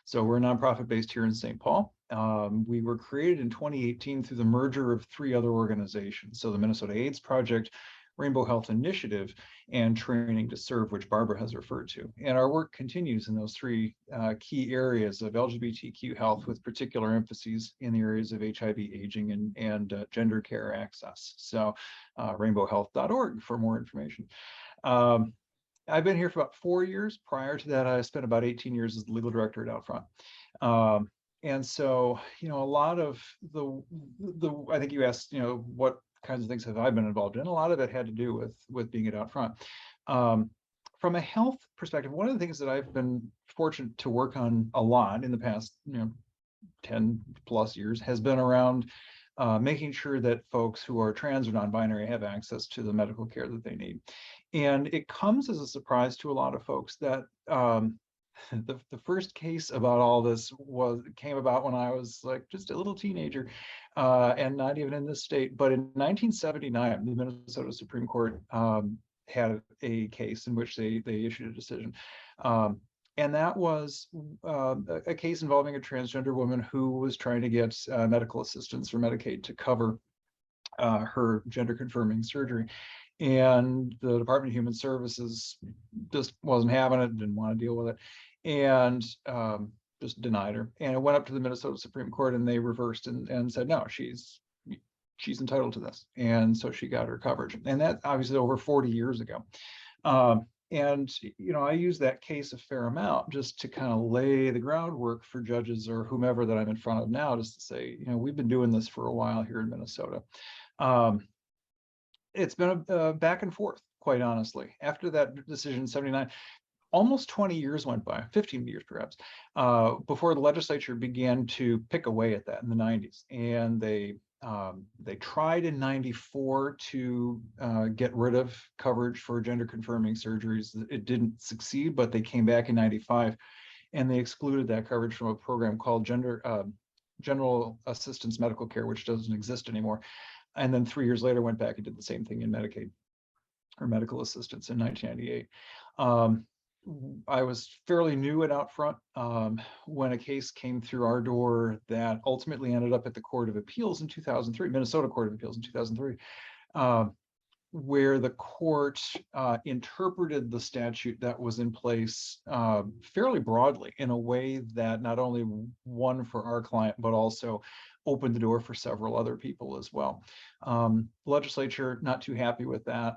So we're a nonprofit based here in St. Paul. We were created in 2018 through the merger of 3 other organizations. So the Minnesota AIDS Project, Rainbow Health Initiative, and Training to Serve, which Barbara has referred to. And our work continues in those 3 key areas of LGBTQ health, with particular emphases in the areas of HIV, aging, and gender care access. So rainbowhealth.org for more information. I've been here for about 4 years. Prior to that, I spent about 18 years as the legal director at Outfront. And so, a lot of the I think you asked, what kinds of things have I been involved in? A lot of it had to do with being at Outfront. From a health perspective, one of the things that I've been fortunate to work on a lot in the past, 10 plus years has been around making sure that folks who are trans or non-binary have access to the medical care that they need. And it comes as a surprise to a lot of folks that the first case about all this came about when I was like just a little teenager, and not even in this state. But in 1979, the Minnesota Supreme Court had a case in which they issued a decision. And that was a case involving a transgender woman who was trying to get medical assistance or Medicaid to cover her gender confirming surgery. And the Department of Human Services just wasn't having it, didn't want to deal with it, and just denied her. And it went up to the Minnesota Supreme Court, and they reversed and said, no, she's entitled to this. And so she got her coverage. And that obviously over 40 years ago. And, I use that case a fair amount just to kind of lay the groundwork for judges or whomever that I'm in front of now, just to say, we've been doing this for a while here in Minnesota. It's been a back and forth, quite honestly. After that decision in 79, almost 20 years went by, 15 years perhaps, before the legislature began to pick away at that in the 90s. And they tried in 94 to get rid of coverage for gender confirming surgeries. It didn't succeed, but they came back in 95 and they excluded that coverage from a program called General Assistance Medical Care, which doesn't exist anymore. And then 3 years later went back and did the same thing in Medicaid or medical assistance in 1998. I was fairly new at Outfront when a case came through our door that ultimately ended up at the Court of Appeals in 2003, Minnesota Court of Appeals in 2003, where the court interpreted the statute that was in place fairly broadly in a way that not only won for our client, but also opened the door for several other people as well. Legislature, not too happy with that.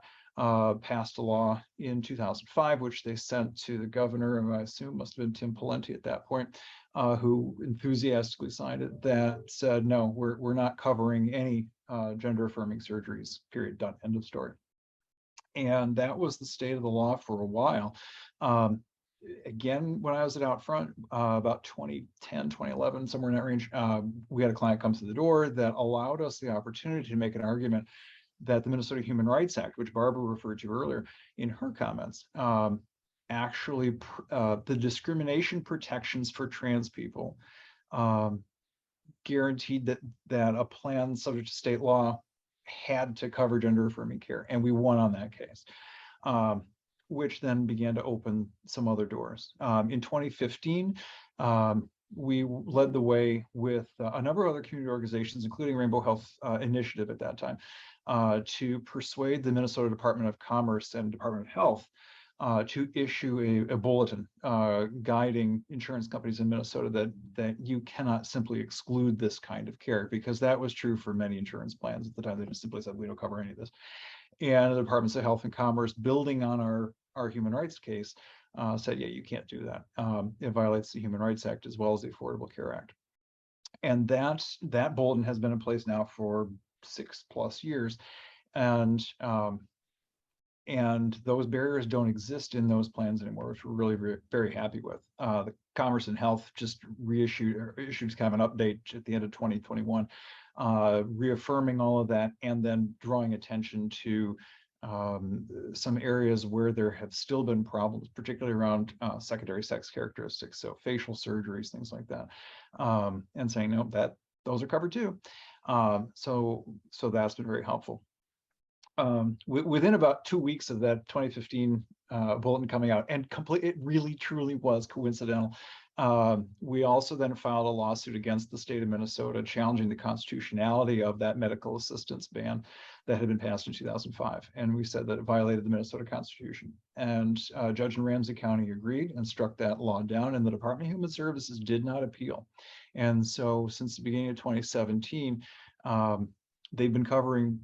Passed a law in 2005, which they sent to the governor, and I assume must have been Tim Pawlenty at that point, who enthusiastically signed it, that said, no, we're not covering any gender affirming surgeries, period, done, end of story. And that was the state of the law for a while. Again, when I was at Outfront, about 2010, 2011, somewhere in that range, we had a client come through the door that allowed us the opportunity to make an argument that the Minnesota Human Rights Act, which Barbara referred to earlier in her comments, actually the discrimination protections for trans people guaranteed that a plan subject to state law had to cover gender affirming care. And we won on that case, which then began to open some other doors. In 2015, we led the way with a number of other community organizations, including Rainbow Health Initiative at that time, to persuade the Minnesota Department of Commerce and Department of Health to issue a bulletin guiding insurance companies in Minnesota that you cannot simply exclude this kind of care, because that was true for many insurance plans at the time. They just simply said, we don't cover any of this. And the Departments of Health and Commerce, building on our human rights case, said, yeah, you can't do that. It violates the Human Rights Act as well as the Affordable Care Act. And that bulletin has been in place now for 6+ years. And those barriers don't exist in those plans anymore, which we're really very happy with. The Commerce and Health just issued kind of an update at the end of 2021, reaffirming all of that, and then drawing attention to some areas where there have still been problems, particularly around secondary sex characteristics, so facial surgeries, things like that, and saying, no, those are covered too. So that's been very helpful. Within about 2 weeks of that 2015 bulletin coming out, and it really truly was coincidental, We also then filed a lawsuit against the state of Minnesota challenging the constitutionality of that medical assistance ban that had been passed in 2005. And we said that it violated the Minnesota Constitution. And a judge in Ramsey County agreed and struck that law down, and the Department of Human Services did not appeal. And so since the beginning of 2017, they've been covering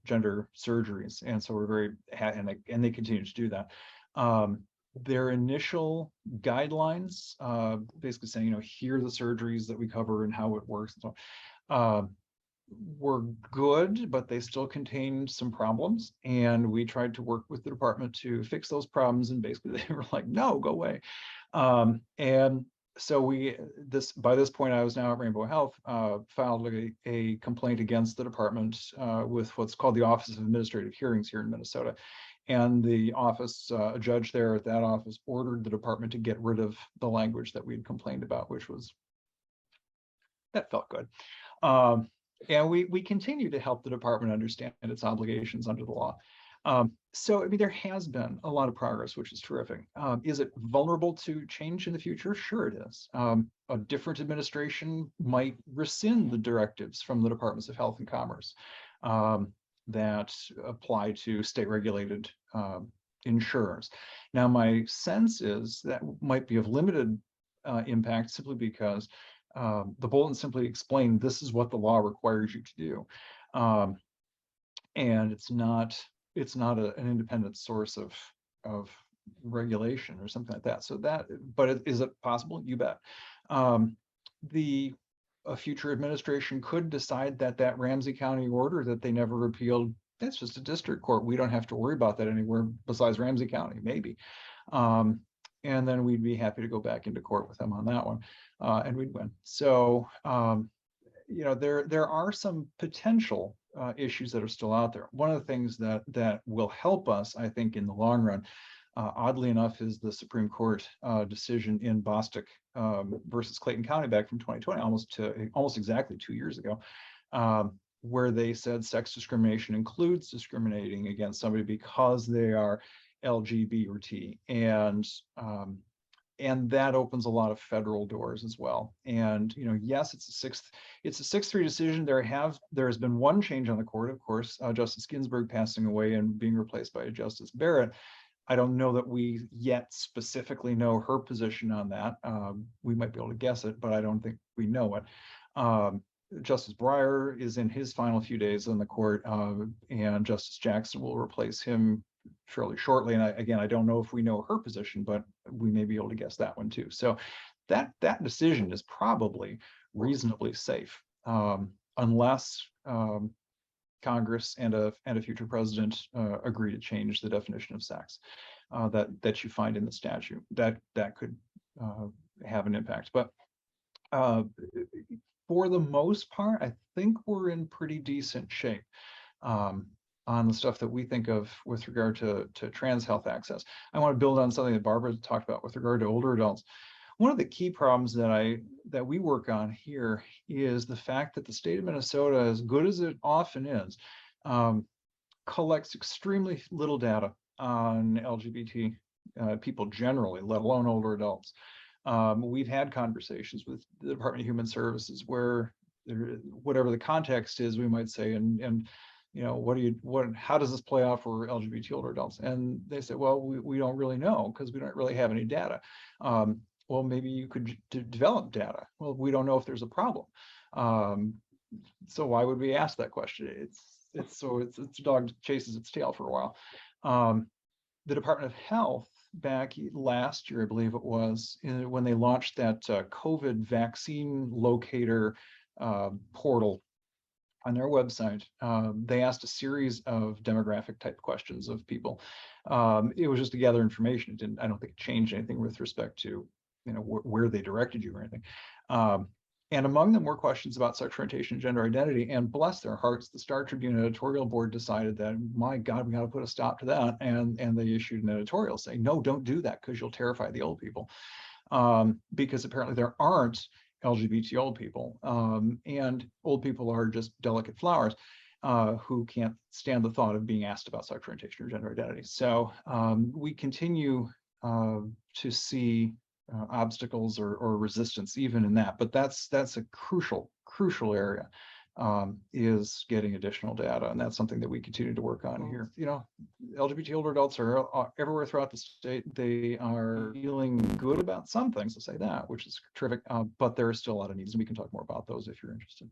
gender surgeries. And so we're very happy, and they continue to do that. Their initial guidelines, basically saying, here are the surgeries that we cover and how it works and so on, were good, but they still contained some problems. And we tried to work with the department to fix those problems. And basically they were like, no, go away. And so by this point, I was now at Rainbow Health, filed a complaint against the department with what's called the Office of Administrative Hearings here in Minnesota. And the office, a judge there at that office ordered the department to get rid of the language that we'd complained about, that felt good. And we continue to help the department understand its obligations under the law. So, I mean, there has been a lot of progress, which is terrific. Is it vulnerable to change in the future? Sure it is. A different administration might rescind the directives from the Departments of Health and Commerce that apply to state-regulated insurers. Now, my sense is that might be of limited impact simply because the bulletin simply explained this is what the law requires you to do, and it's not an independent source of regulation or something like that. So but is it possible? You bet. A future administration could decide that Ramsey County order that they never repealed, that's just a district court. We don't have to worry about that anywhere besides Ramsey County, maybe. And then we'd be happy to go back into court with them on that one, and we'd win. So, there are some potential issues that are still out there. One of the things that will help us, I think, in the long run, oddly enough, is the Supreme Court decision in Bostock versus Clayton County back from 2020, almost exactly 2 years ago, where they said sex discrimination includes discriminating against somebody because they are LGBT or T, and that opens a lot of federal doors as well. And yes, it's a 6-3 decision. There has been one change on the court, of course, Justice Ginsburg passing away and being replaced by Justice Barrett. I don't know that we yet specifically know her position on that. We might be able to guess it, but I don't think we know it. Justice Breyer is in his final few days on the court, and Justice Jackson will replace him fairly shortly. And I don't know if we know her position, but we may be able to guess that one too. So that decision is probably reasonably safe, unless Congress and a future president agree to change the definition of sex that you find in the statute. That could have an impact. But for the most part, I think we're in pretty decent shape on the stuff that we think of with regard to trans health access. I want to build on something that Barbara talked about with regard to older adults. One of the key problems that we work on here is the fact that the state of Minnesota, as good as it often is, collects extremely little data on LGBT people generally, let alone older adults. We've had conversations with the Department of Human Services where whatever the context is, we might say, and how does this play out for LGBT older adults? And they say, well, we don't really know because we don't really have any data. Well, maybe you could develop data. Well, we don't know if there's a problem. So why would we ask that question? It's a dog chases its tail for a while. The Department of Health back last year, I believe it was, when they launched that COVID vaccine locator portal on their website, they asked a series of demographic type questions of people. It was just to gather information. I don't think it changed anything with respect to where they directed you or anything. And among them were questions about sexual orientation and gender identity. And bless their hearts, the Star Tribune editorial board decided that, my God, we got to put a stop to that. And they issued an editorial saying, no, don't do that because you'll terrify the old people. Because apparently there aren't LGBT old people. And old people are just delicate flowers who can't stand the thought of being asked about sexual orientation or gender identity. So we continue to see obstacles or resistance even in that. But that's a crucial area, is getting additional data, and that's something that we continue to work on here. You know, LGBT older adults are everywhere throughout the state. They are feeling good about some things, to say that, which is terrific. But there are still a lot of needs, and we can talk more about those if you're interested.